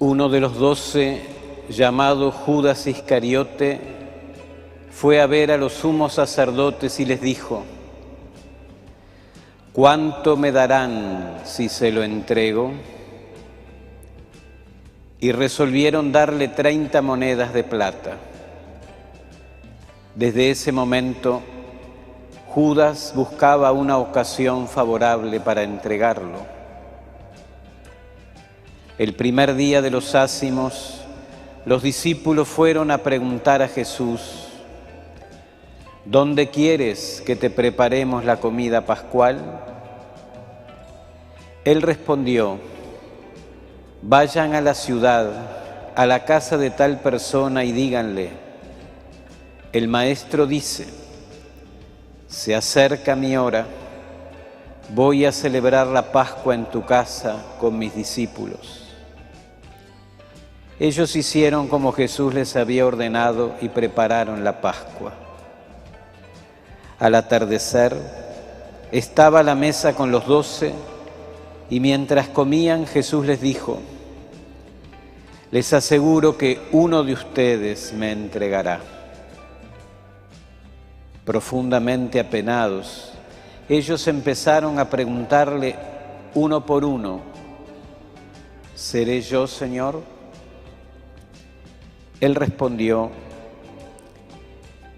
Uno de los 12, llamado Judas Iscariote, fue a ver a los sumos sacerdotes y les dijo: ¿cuánto me darán si se lo entrego? Y resolvieron darle 30 monedas de plata. Desde ese momento, Judas buscaba una ocasión favorable para entregarlo. El primer día de los ázimos, los discípulos fueron a preguntar a Jesús: ¿dónde quieres que te preparemos la comida pascual? Él respondió: vayan a la ciudad, a la casa de tal persona y díganle: el Maestro dice, se acerca mi hora, voy a celebrar la Pascua en tu casa con mis discípulos. Ellos hicieron como Jesús les había ordenado y prepararon la Pascua. Al atardecer, estaba a la mesa con los 12 y mientras comían Jesús les dijo: les aseguro que uno de ustedes me entregará. Profundamente apenados, ellos empezaron a preguntarle uno por uno: ¿seré yo, Señor? Él respondió: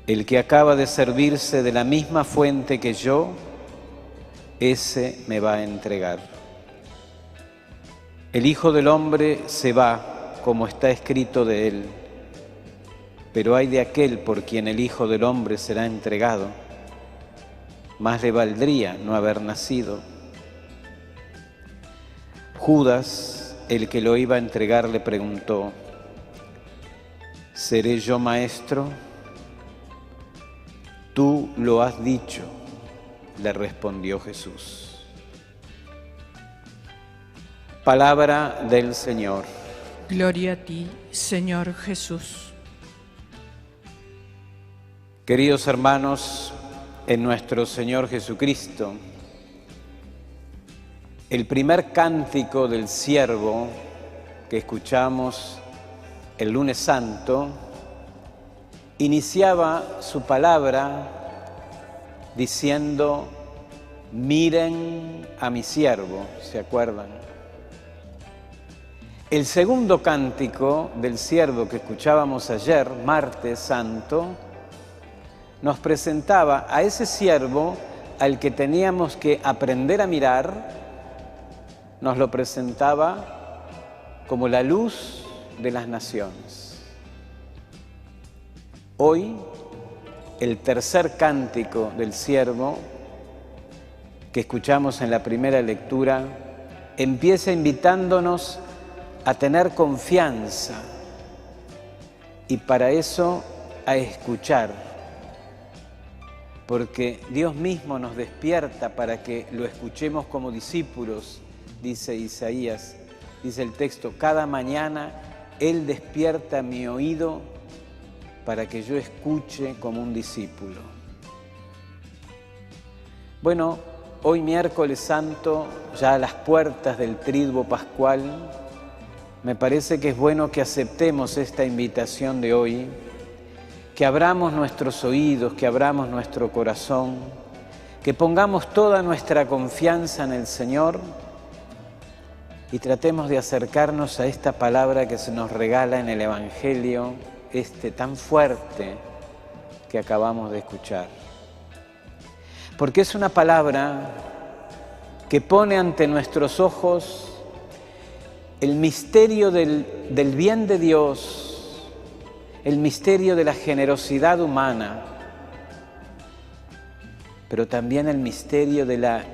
el que acaba de servirse de la misma fuente que yo, ese me va a entregar. El Hijo del Hombre se va, como está escrito de él, pero ay de aquel por quien el Hijo del Hombre será entregado. Más le valdría no haber nacido. Judas, el que lo iba a entregar, le preguntó: ¿seré yo, Maestro? Tú lo has dicho, le respondió Jesús. Palabra del Señor. Gloria a ti, Señor Jesús. Queridos hermanos, en nuestro Señor Jesucristo, el primer cántico del siervo que escuchamos el lunes santo iniciaba su palabra diciendo: miren a mi siervo, ¿se acuerdan? El segundo cántico del siervo que escuchábamos ayer, martes santo, nos presentaba a ese siervo al que teníamos que aprender a mirar, nos lo presentaba como la luz de las naciones. Hoy, el tercer cántico del siervo que escuchamos en la primera lectura empieza invitándonos a tener confianza y para eso a escuchar, porque Dios mismo nos despierta para que lo escuchemos como discípulos, dice Isaías, dice el texto: cada mañana Él despierta mi oído para que yo escuche como un discípulo. Bueno, hoy miércoles santo, ya a las puertas del Triduo Pascual, me parece que es bueno que aceptemos esta invitación de hoy, que abramos nuestros oídos, que abramos nuestro corazón, que pongamos toda nuestra confianza en el Señor y tratemos de acercarnos a esta palabra que se nos regala en el Evangelio, tan fuerte que acabamos de escuchar. Porque es una palabra que pone ante nuestros ojos el misterio del bien de Dios, el misterio de la generosidad humana, pero también el misterio de la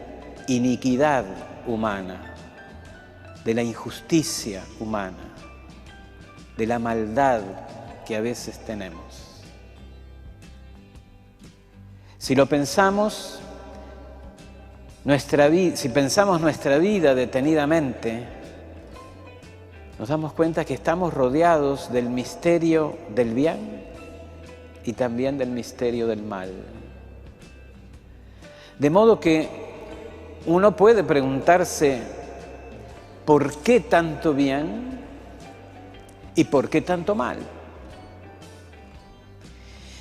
iniquidad humana, de la injusticia humana, de la maldad que a veces tenemos. Si lo pensamos, si pensamos nuestra vida detenidamente, nos damos cuenta que estamos rodeados del misterio del bien y también del misterio del mal. De modo que uno puede preguntarse: ¿por qué tanto bien? ¿Y por qué tanto mal?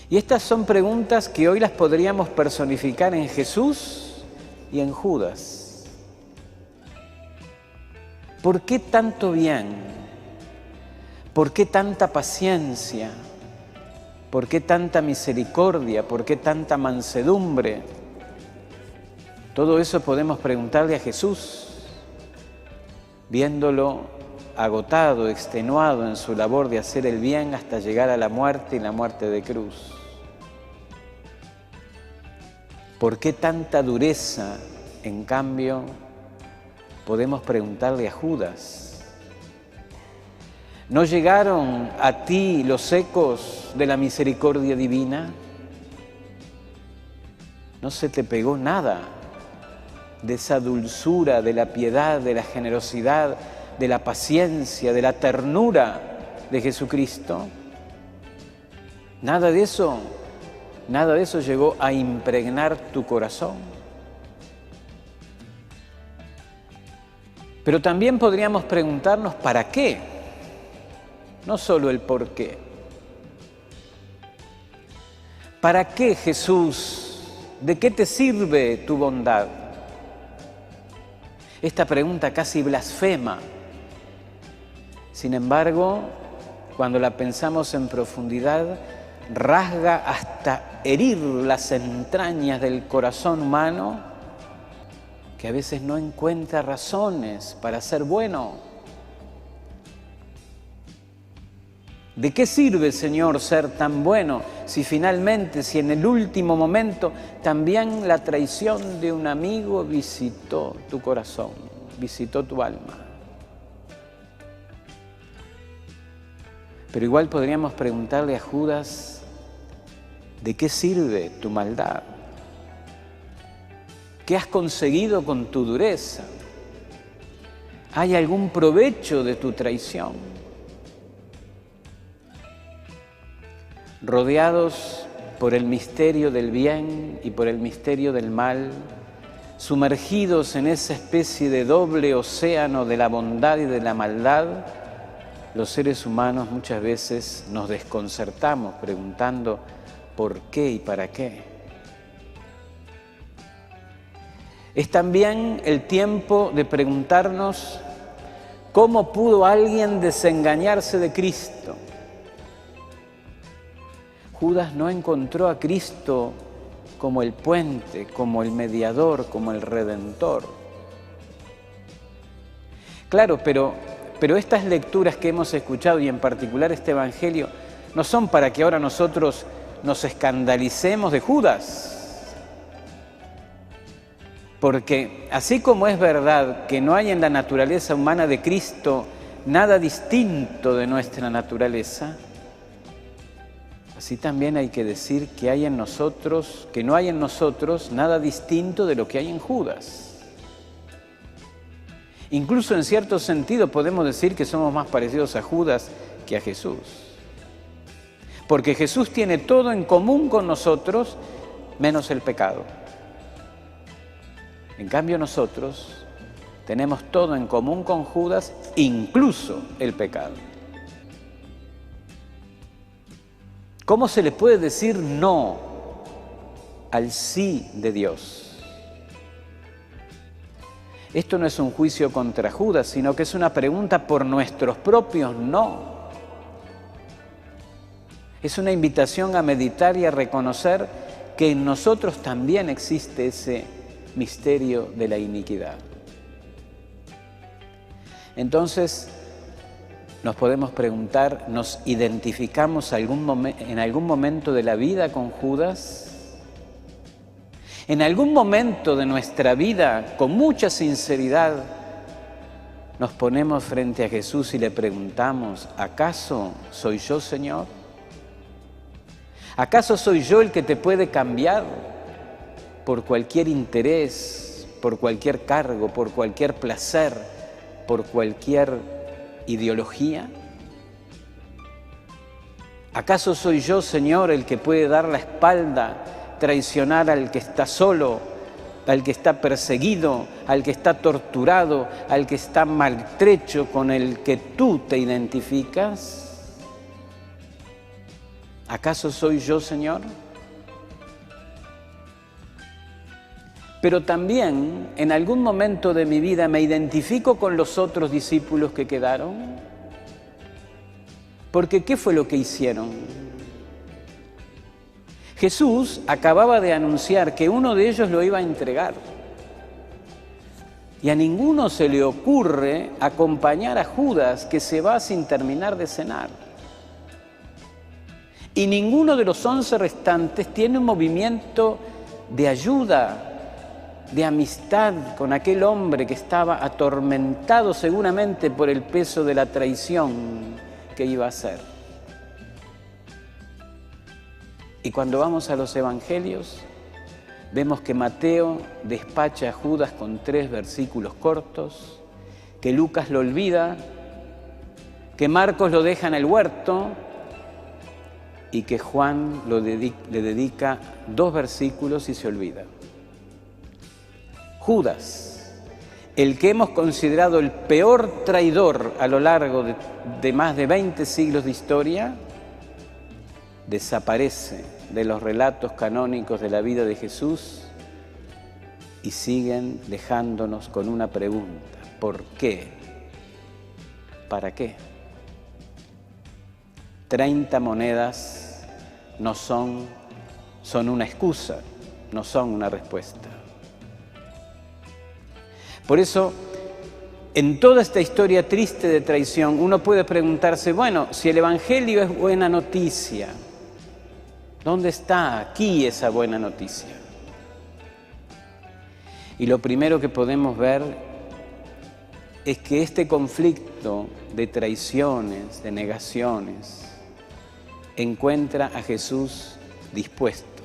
Y estas son preguntas que hoy las podríamos personificar en Jesús y en Judas. ¿Por qué tanto bien? ¿Por qué tanta paciencia? ¿Por qué tanta misericordia? ¿Por qué tanta mansedumbre? Todo eso podemos preguntarle a Jesús, viéndolo agotado, extenuado en su labor de hacer el bien hasta llegar a la muerte y la muerte de cruz. ¿Por qué tanta dureza? En cambio, podemos preguntarle a Judas. ¿No llegaron a ti los ecos de la misericordia divina? ¿No se te pegó nada de esa dulzura, de la piedad, de la generosidad, de la paciencia, de la ternura de Jesucristo? Nada de eso llegó a impregnar tu corazón. Pero también podríamos preguntarnos ¿para qué? No solo el por qué. ¿Para qué, Jesús? ¿De qué te sirve tu bondad? Esta pregunta casi blasfema. Sin embargo, cuando la pensamos en profundidad, rasga hasta herir las entrañas del corazón humano, que a veces no encuentra razones para ser bueno. ¿De qué sirve, Señor, ser tan bueno si finalmente, si en el último momento también la traición de un amigo visitó tu corazón, visitó tu alma? Pero igual podríamos preguntarle a Judas, ¿de qué sirve tu maldad? ¿Qué has conseguido con tu dureza? ¿Hay algún provecho de tu traición? Rodeados por el misterio del bien y por el misterio del mal, sumergidos en esa especie de doble océano de la bondad y de la maldad, los seres humanos muchas veces nos desconcertamos preguntando ¿por qué y para qué? Es también el tiempo de preguntarnos ¿cómo pudo alguien desengañarse de Cristo? Judas no encontró a Cristo como el puente, como el mediador, como el redentor. Claro, pero estas lecturas que hemos escuchado, y en particular este Evangelio, no son para que ahora nosotros nos escandalicemos de Judas. Porque así como es verdad que no hay en la naturaleza humana de Cristo nada distinto de nuestra naturaleza, así también hay que decir que hay en nosotros, que no hay en nosotros nada distinto de lo que hay en Judas. Incluso en cierto sentido podemos decir que somos más parecidos a Judas que a Jesús. Porque Jesús tiene todo en común con nosotros, menos el pecado. En cambio nosotros tenemos todo en común con Judas, incluso el pecado. ¿Cómo se le puede decir no al sí de Dios? Esto no es un juicio contra Judas, sino que es una pregunta por nuestros propios no. Es una invitación a meditar y a reconocer que en nosotros también existe ese misterio de la iniquidad. Entonces, nos podemos preguntar, ¿nos identificamos en algún momento de la vida con Judas? En algún momento de nuestra vida, con mucha sinceridad, nos ponemos frente a Jesús y le preguntamos, ¿acaso soy yo, Señor? ¿Acaso soy yo el que te puede cambiar por cualquier interés, por cualquier cargo, por cualquier placer, por cualquier ideología? ¿Acaso soy yo, Señor, el que puede dar la espalda, traicionar al que está solo, al que está perseguido, al que está torturado, al que está maltrecho, con el que tú te identificas? ¿Acaso soy yo, Señor? Pero también en algún momento de mi vida me identifico con los otros discípulos que quedaron. Porque ¿qué fue lo que hicieron? Jesús acababa de anunciar que uno de ellos lo iba a entregar. Y a ninguno se le ocurre acompañar a Judas, que se va sin terminar de cenar. Y ninguno de los 11 restantes tiene un movimiento de ayuda, de amistad con aquel hombre que estaba atormentado seguramente por el peso de la traición que iba a hacer. Y cuando vamos a los evangelios, vemos que Mateo despacha a Judas con 3 versículos cortos, que Lucas lo olvida, que Marcos lo deja en el huerto y que Juan le dedica 2 versículos y se olvida. Judas, el que hemos considerado el peor traidor a lo largo de más de 20 siglos de historia, desaparece de los relatos canónicos de la vida de Jesús y siguen dejándonos con una pregunta: ¿por qué? ¿Para qué? 30 monedas no son una excusa, no son una respuesta. Por eso, en toda esta historia triste de traición, uno puede preguntarse, bueno, si el Evangelio es buena noticia, ¿dónde está aquí esa buena noticia? Y lo primero que podemos ver es que este conflicto de traiciones, de negaciones, encuentra a Jesús dispuesto.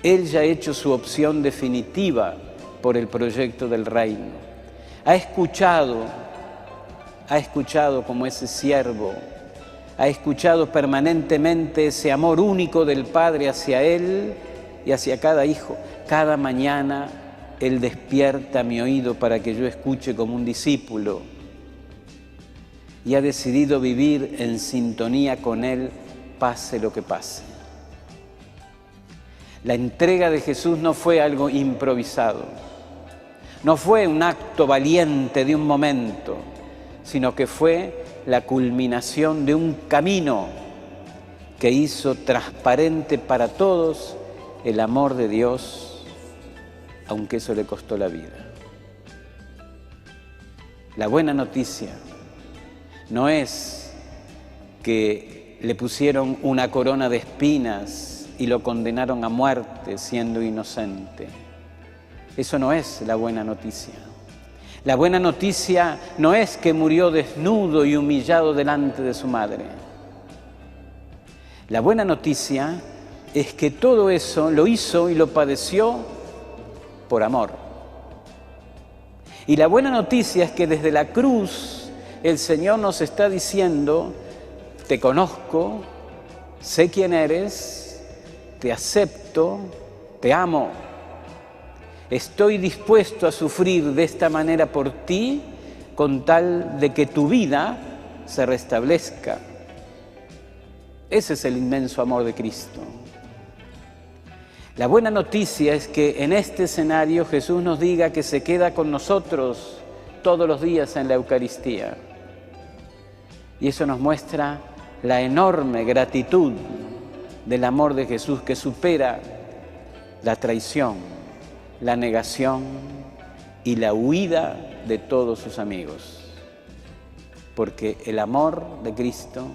Él ya ha hecho su opción definitiva por el proyecto del reino. Ha escuchado como ese siervo, ha escuchado permanentemente ese amor único del Padre hacia Él y hacia cada hijo. Cada mañana Él despierta mi oído para que yo escuche como un discípulo y ha decidido vivir en sintonía con Él, pase lo que pase. La entrega de Jesús no fue algo improvisado, no fue un acto valiente de un momento, sino que fue la culminación de un camino que hizo transparente para todos el amor de Dios, aunque eso le costó la vida. La buena noticia no es que le pusieron una corona de espinas y lo condenaron a muerte siendo inocente. Eso no es la buena noticia. La buena noticia no es que murió desnudo y humillado delante de su madre. La buena noticia es que todo eso lo hizo y lo padeció por amor. Y la buena noticia es que desde la cruz el Señor nos está diciendo: te conozco, sé quién eres, te acepto, te amo. Estoy dispuesto a sufrir de esta manera por ti con tal de que tu vida se restablezca. Ese es el inmenso amor de Cristo. La buena noticia es que en este escenario Jesús nos diga que se queda con nosotros todos los días en la Eucaristía. Y eso nos muestra la enorme gratitud del amor de Jesús que supera la traición, la negación y la huida de todos sus amigos. Porque el amor de Cristo,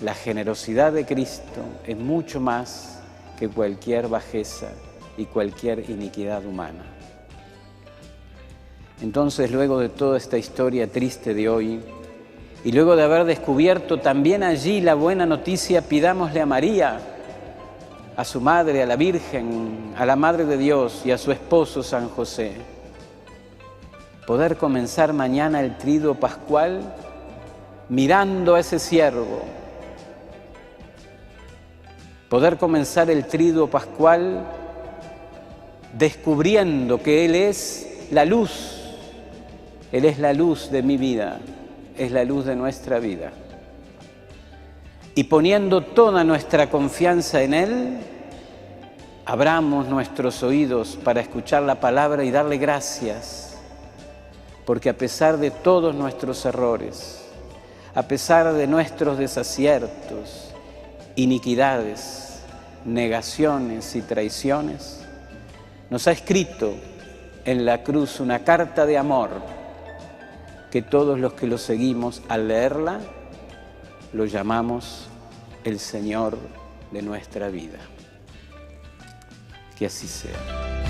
la generosidad de Cristo es mucho más que cualquier bajeza y cualquier iniquidad humana. Entonces, luego de toda esta historia triste de hoy, y luego de haber descubierto también allí la buena noticia, pidámosle a María, a su madre, a la Virgen, a la Madre de Dios y a su esposo San José, poder comenzar mañana el Triduo Pascual mirando a ese siervo, poder comenzar el Triduo Pascual descubriendo que Él es la luz, Él es la luz de mi vida, es la luz de nuestra vida. y poniendo toda nuestra confianza en Él, abramos nuestros oídos para escuchar la palabra y darle gracias, porque a pesar de todos nuestros errores, a pesar de nuestros desaciertos, iniquidades, negaciones y traiciones, nos ha escrito en la cruz una carta de amor que todos los que lo seguimos al leerla lo llamamos el Señor de nuestra vida. Que así sea.